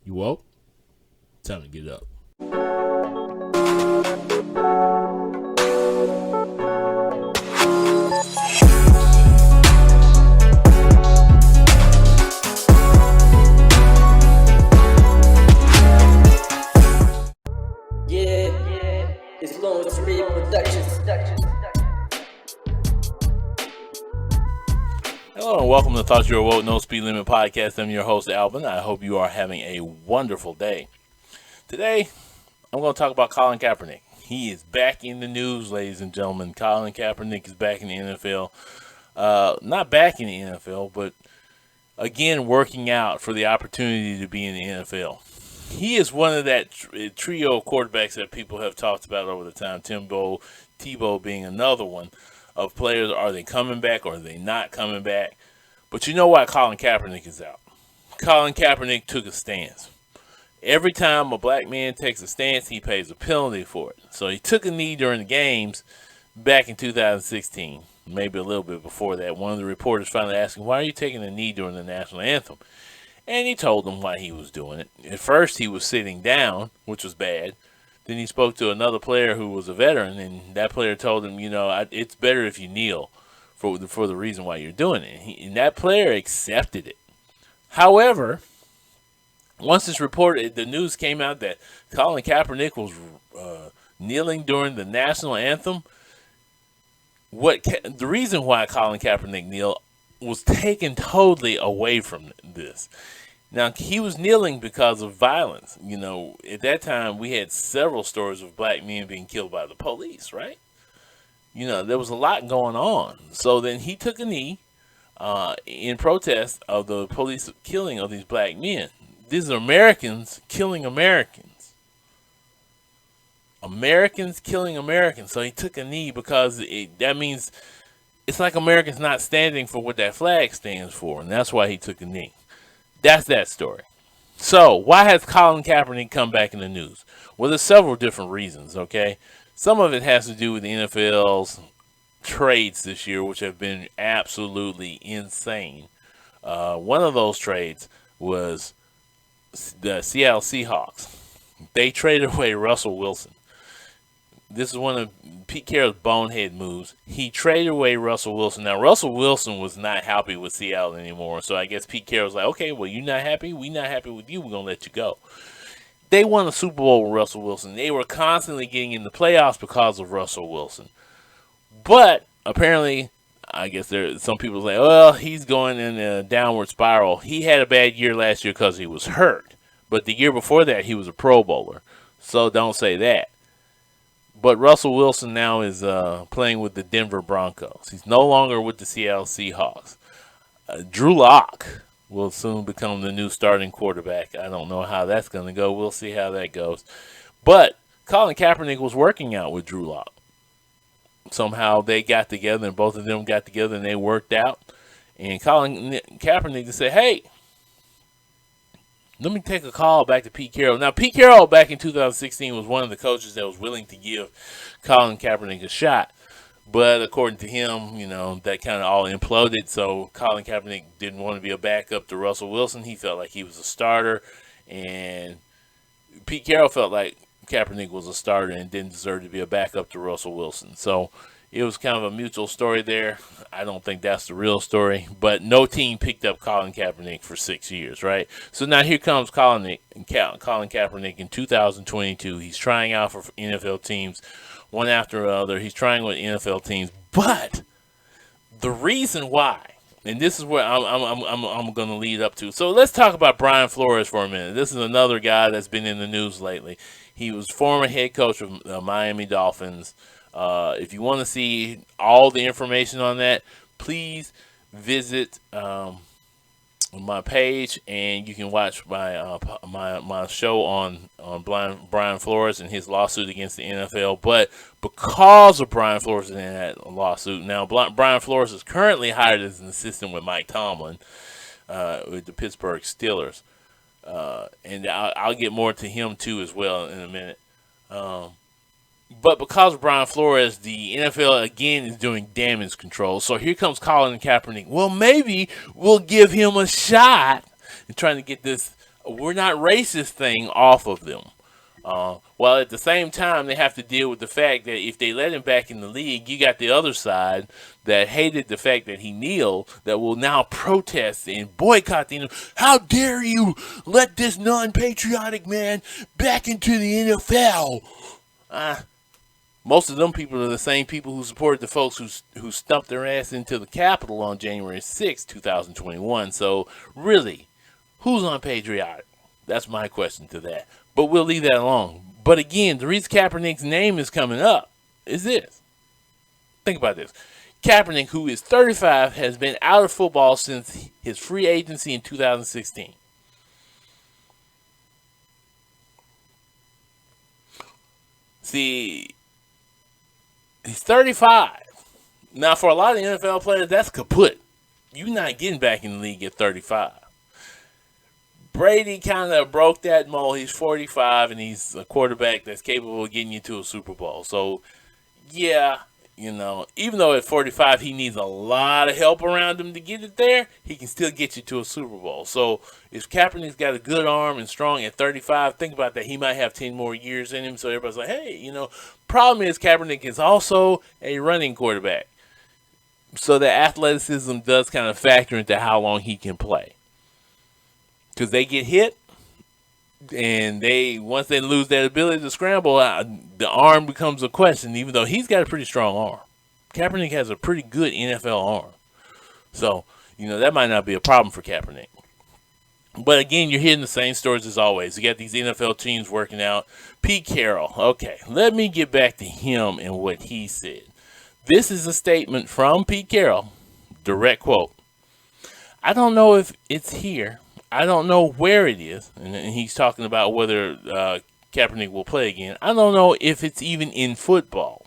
You woke? Time to get up. Yeah, it's Flores Productions. Hello and welcome to Thought You Were Woke No Speed Limit Podcast. I'm your host, Alvin. I hope you are having a wonderful day. Today, I'm going to talk about Colin Kaepernick. He is back in the news, ladies and gentlemen. Colin Kaepernick is back in the NFL. Not back in the NFL, but again working out for the opportunity to be in the NFL. He is one of that trio of quarterbacks that people have talked about over the time. Tebow being another one of players. Are they coming back or are they not coming back? But you know why Colin Kaepernick is out. Colin Kaepernick took a stance. Every time a black man takes a stance, he pays a penalty for it. So he took a knee during the games back in 2016, maybe a little bit before that. One of the reporters finally asked him, why are you taking a knee during the national anthem? And he told them why he was doing it. At first, he was sitting down, which was bad. Then he spoke to another player who was a veteran, and that player told him, it's better if you kneel for the reason why you're doing it. And that player accepted it. However, once it's reported, the news came out that Colin Kaepernick was kneeling during the national anthem. The reason why Colin Kaepernick kneeled was taken totally away from this. Now, he was kneeling because of violence. At that time, we had several stories of black men being killed by the police, right? There was a lot going on. So then he took a knee in protest of the police killing of these black men. These are Americans killing Americans. Americans killing Americans. So he took a knee because that means it's like Americans not standing for what that flag stands for. And that's why he took a knee. That's that story. So why has Colin Kaepernick come back in the news? Well, there's several different reasons, okay? Some of it has to do with the NFL's trades this year, which have been absolutely insane. One of those trades was the Seattle Seahawks. They traded away Russell Wilson. This is one of Pete Carroll's bonehead moves. He traded away Russell Wilson. Now, Russell Wilson was not happy with Seattle anymore. So I guess Pete Carroll's like, okay, well, you're not happy? We're not happy with you. We're going to let you go. They won a Super Bowl with Russell Wilson. They were constantly getting in the playoffs because of Russell Wilson. But apparently, I guess some people say, well, he's going in a downward spiral. He had a bad year last year because he was hurt. But the year before that, he was a Pro Bowler. So don't say that. But Russell Wilson now is playing with the Denver Broncos. He's no longer with the Seattle Seahawks. Drew Lock will soon become the new starting quarterback. I don't know how that's going to go. We'll see how that goes. But Colin Kaepernick was working out with Drew Lock. Somehow they got together, and both of them got together, and they worked out. And Colin Kaepernick just said, hey, let me take a call back to Pete Carroll. Now, Pete Carroll back in 2016 was one of the coaches that was willing to give Colin Kaepernick a shot. But according to him, that kind of all imploded. So Colin Kaepernick didn't want to be a backup to Russell Wilson. He felt like he was a starter. And Pete Carroll felt like Kaepernick was a starter and didn't deserve to be a backup to Russell Wilson. So it was kind of a mutual story there. I don't think that's the real story. But no team picked up Colin Kaepernick for 6 years, right? So now here comes Colin Kaepernick in 2022. He's trying out for NFL teams one after another. He's trying with NFL teams. But the reason why, and this is where I'm going to lead up to. So let's talk about Brian Flores for a minute. This is another guy that's been in the news lately. He was former head coach of the Miami Dolphins. If you want to see all the information on that, please visit my page, and you can watch my show on Brian Flores and his lawsuit against the NFL. But because of Brian Flores in that lawsuit, now Brian Flores is currently hired as an assistant with Mike Tomlin with the Pittsburgh Steelers. And I'll get more to him too as well in a minute. But because of Brian Flores, the NFL again is doing damage control. So here comes Colin Kaepernick. Well, maybe we'll give him a shot in trying to get this we're not racist thing off of them. While at the same time, they have to deal with the fact that if they let him back in the league, you got the other side that hated the fact that he kneeled that will now protest and boycott him. How dare you let this non-patriotic man back into the NFL? Most of them people are the same people who supported the folks who stumped their ass into the Capitol on January 6, 2021. So, really, who's unpatriotic? That's my question to that. But we'll leave that alone. But again, the reason Kaepernick's name is coming up is this. Think about this. Kaepernick, who is 35, has been out of football since his free agency in 2016. See, he's 35. Now, for a lot of NFL players, that's kaput. You're not getting back in the league at 35. Brady kind of broke that mold. He's 45, and he's a quarterback that's capable of getting you to a Super Bowl. So, yeah, even though at 45 he needs a lot of help around him to get it there, he can still get you to a Super Bowl. So, if Kaepernick's got a good arm and strong at 35, think about that. He might have 10 more years in him. So, everybody's like, hey, problem is Kaepernick is also a running quarterback. So, the athleticism does kind of factor into how long he can play. Because they get hit, and once they lose that ability to scramble, the arm becomes a question, even though he's got a pretty strong arm. Kaepernick has a pretty good NFL arm. So, that might not be a problem for Kaepernick. But again, you're hearing the same stories as always. You got these NFL teams working out. Pete Carroll. Okay, let me get back to him and what he said. This is a statement from Pete Carroll. Direct quote. I don't know if it's here. I don't know where it is, and he's talking about whether Kaepernick will play again. I don't know if it's even in football.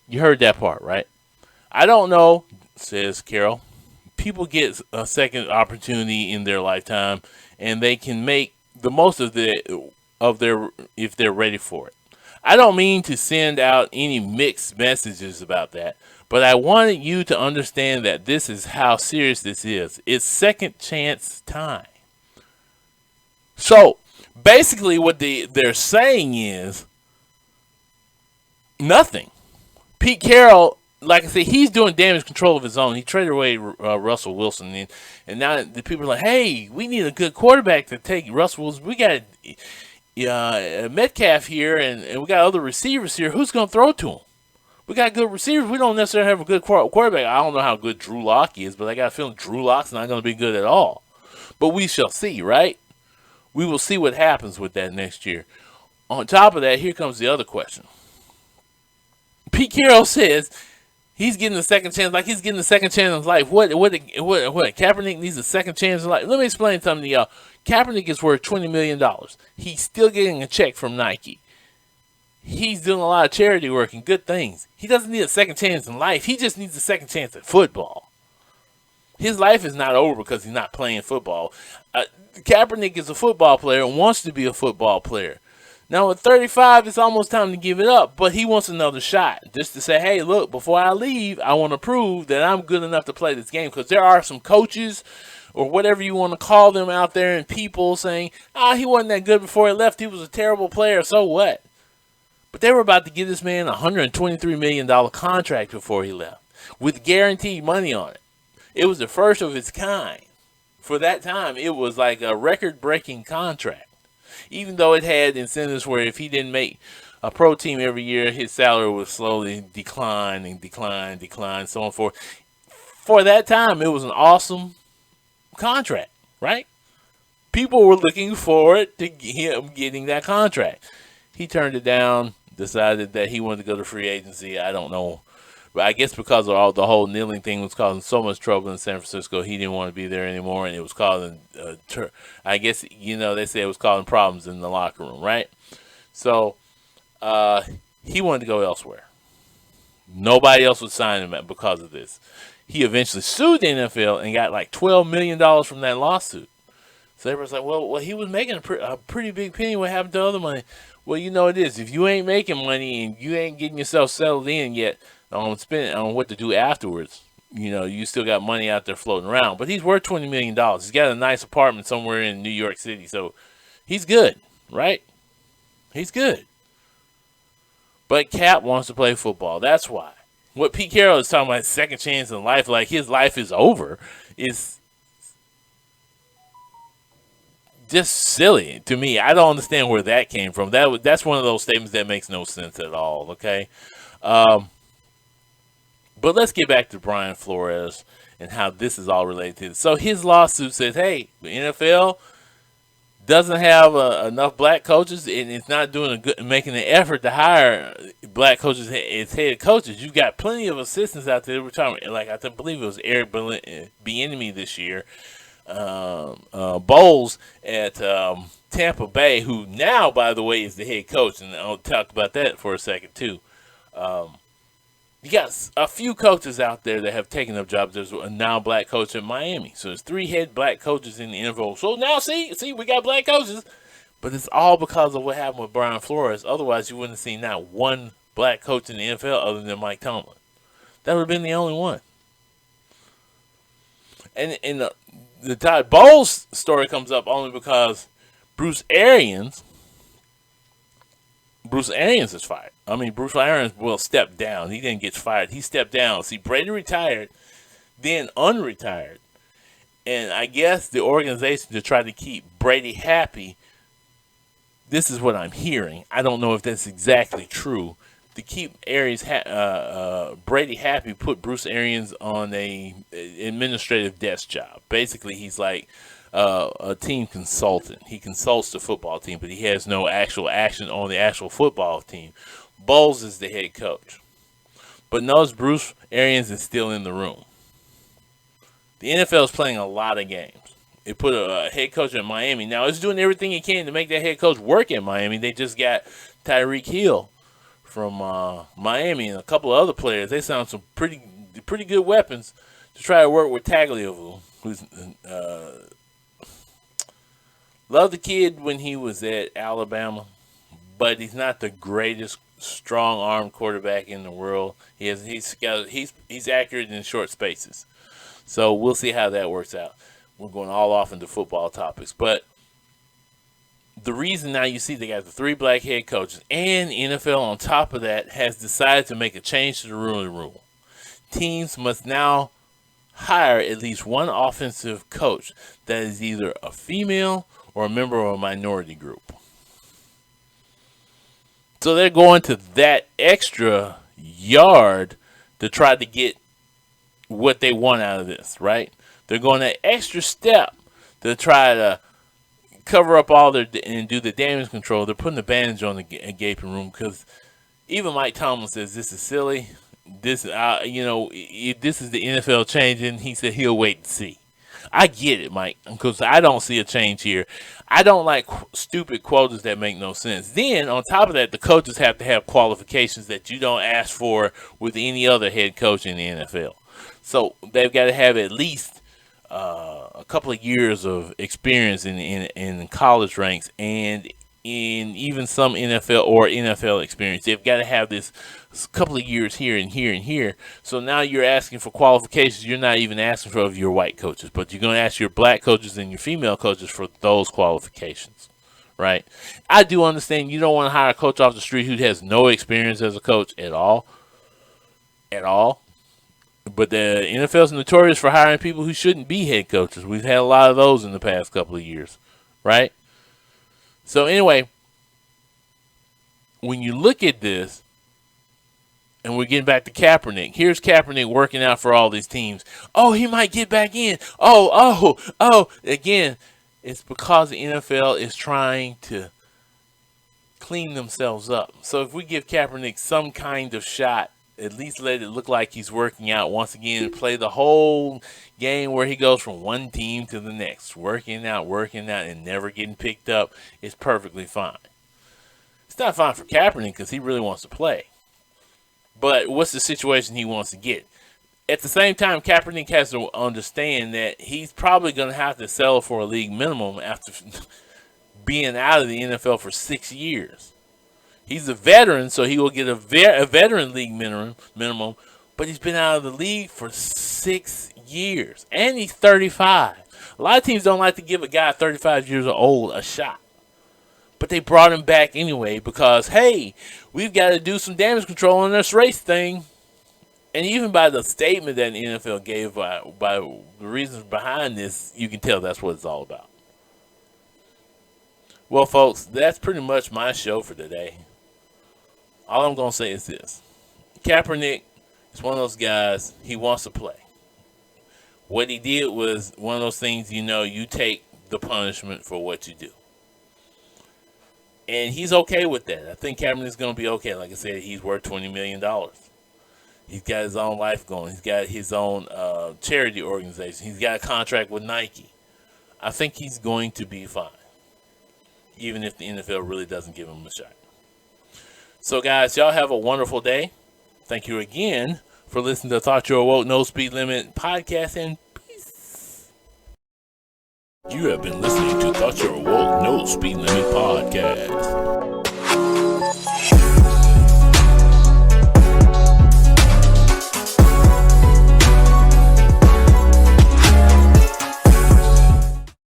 You heard that part, right? I don't know, says Carroll. People get a second opportunity in their lifetime, and they can make the most of their if they're ready for it. I don't mean to send out any mixed messages about that, but I wanted you to understand that this is how serious this is. It's second chance time. So, basically what they're saying is nothing. Pete Carroll, like I said, he's doing damage control of his own. He traded away Russell Wilson, and now the people are like, hey, we need a good quarterback to take Russell Wilson. We got Metcalf here, and we got other receivers here. Who's going to throw to him? We got good receivers. We don't necessarily have a good quarterback. I don't know how good Drew Lock is, but I got a feeling Drew Lock's not going to be good at all. But we shall see, right? We will see what happens with that next year. On top of that, here comes the other question. Pete Carroll says he's getting a second chance, like he's getting a second chance in his life. What? Kaepernick needs a second chance in life. Let me explain something to y'all. Kaepernick is worth $20 million. He's still getting a check from Nike. He's doing a lot of charity work and good things. He doesn't need a second chance in life. He just needs a second chance at football. His life is not over because he's not playing football. Kaepernick is a football player and wants to be a football player. Now at 35, it's almost time to give it up, but he wants another shot. Just to say, hey, look, before I leave, I want to prove that I'm good enough to play this game. Because there are some coaches or whatever you want to call them out there and people saying, he wasn't that good before he left. He was a terrible player, so what? But they were about to give this man a $123 million contract before he left with guaranteed money on it. It was the first of its kind. For that time, it was like a record-breaking contract. Even though it had incentives where if he didn't make a pro team every year, his salary would slowly decline, so on and forth. For that time, it was an awesome contract, right? People were looking forward to him getting that contract. He turned it down, decided that he wanted to go to free agency. I don't know. But I guess because of all the whole kneeling thing was causing so much trouble in San Francisco, he didn't want to be there anymore, and it was causing, I guess, they say it was causing problems in the locker room, right? So, he wanted to go elsewhere. Nobody else would sign him because of this. He eventually sued the NFL and got like $12 million from that lawsuit. So everybody's like, well, he was making a pretty big penny. What happened to other money? Well, it is. If you ain't making money and you ain't getting yourself settled in yet, on what to do afterwards, you still got money out there floating around. But he's worth $20 million. He's got a nice apartment somewhere in New York City. So he's good, right? He's good. But Cap wants to play football. That's why. What Pete Carroll is talking about, second chance in life, like his life is over, is just silly to me. I don't understand where that came from. That's one of those statements that makes no sense at all, okay? But let's get back to Brian Flores and how this is all related to it. So his lawsuit says, hey, the NFL doesn't have enough black coaches, and it's not making an effort to hire black coaches as head coaches. You've got plenty of assistants out there. We're talking, like I believe it was Eric Bieniemy this year, Bowles at Tampa Bay, who now, by the way, is the head coach, and I'll talk about that for a second too. You got a few coaches out there that have taken up jobs. There's a now black coach in Miami. So there's 3 head black coaches in the NFL. So now, see, we got black coaches. But it's all because of what happened with Brian Flores. Otherwise, you wouldn't have seen not one black coach in the NFL other than Mike Tomlin. That would have been the only one. And the Todd Bowles story comes up only because Bruce Arians is fired. I mean, Bruce Arians will step down. He didn't get fired. He stepped down. See, Brady retired, then unretired. And I guess the organization to try to keep Brady happy, this is what I'm hearing. I don't know if that's exactly true. To keep Brady happy, put Bruce Arians on a administrative desk job. Basically, he's like a team consultant. He consults the football team, but he has no actual action on the actual football team. Bowles is the head coach. But notice Bruce Arians is still in the room. The NFL is playing a lot of games. It put a head coach in Miami. Now, it's doing everything it can to make that head coach work in Miami. They just got Tyreek Hill from Miami and a couple of other players. They sound some pretty good weapons to try to work with Tagliaville, who's loved the kid when he was at Alabama, but he's not the greatest strong-arm quarterback in the world. He's accurate in short spaces. So we'll see how that works out. We're going all off into football topics. But the reason now you see they got the 3 black head coaches, and the NFL on top of that has decided to make a change to the rule. Teams must now hire at least one offensive coach that is either a female or a member of a minority group. So they're going to that extra yard to try to get what they want out of this, right? They're going that extra step to try to cover up all and do the damage control. They're putting the bandage on the gaping room because even Mike Tomlin says this is silly. This is the NFL changing. He said he'll wait and see. I get it, Mike, because I don't see a change here. I don't like stupid quotas that make no sense. Then, on top of that, the coaches have to have qualifications that you don't ask for with any other head coach in the NFL. So they've got to have at least a couple of years of experience in college ranks and in even some NFL experience. They've got to have this couple of years here and here and here. So now you're asking for qualifications. You're not even asking for your white coaches, but you're going to ask your black coaches and your female coaches for those qualifications, right? I do understand you don't want to hire a coach off the street who has no experience as a coach at all. But the NFL is notorious for hiring people who shouldn't be head coaches. We've had a lot of those in the past couple of years, right? So anyway, when you look at this, and we're getting back to Kaepernick. Here's Kaepernick working out for all these teams. Oh, he might get back in. Oh. Again, it's because the NFL is trying to clean themselves up. So if we give Kaepernick some kind of shot, at least let it look like he's working out once again and play the whole game where he goes from one team to the next, working out, and never getting picked up, it's perfectly fine. It's not fine for Kaepernick because he really wants to play. But what's the situation he wants to get? At the same time, Kaepernick has to understand that he's probably going to have to settle for a league minimum after being out of the NFL for 6 years. He's a veteran, so he will get a veteran league minimum, but he's been out of the league for 6 years, and he's 35. A lot of teams don't like to give a guy 35 years old a shot, but they brought him back anyway because, hey, we've got to do some damage control on this race thing. And even by the statement that the NFL gave, by the reasons behind this, you can tell that's what it's all about. Well, folks, that's pretty much my show for today. All I'm going to say is this. Kaepernick is one of those guys, he wants to play. What he did was one of those things, you take the punishment for what you do. And he's okay with that. I think Kaepernick's going to be okay. Like I said, he's worth $20 million. He's got his own life going. He's got his own charity organization. He's got a contract with Nike. I think he's going to be fine, even if the NFL really doesn't give him a shot. So, guys, y'all have a wonderful day. Thank you again for listening to Thought You Were Woke No Speed Limit podcast, and peace. You have been listening to Thought You Were Woke No Speed Limit podcast.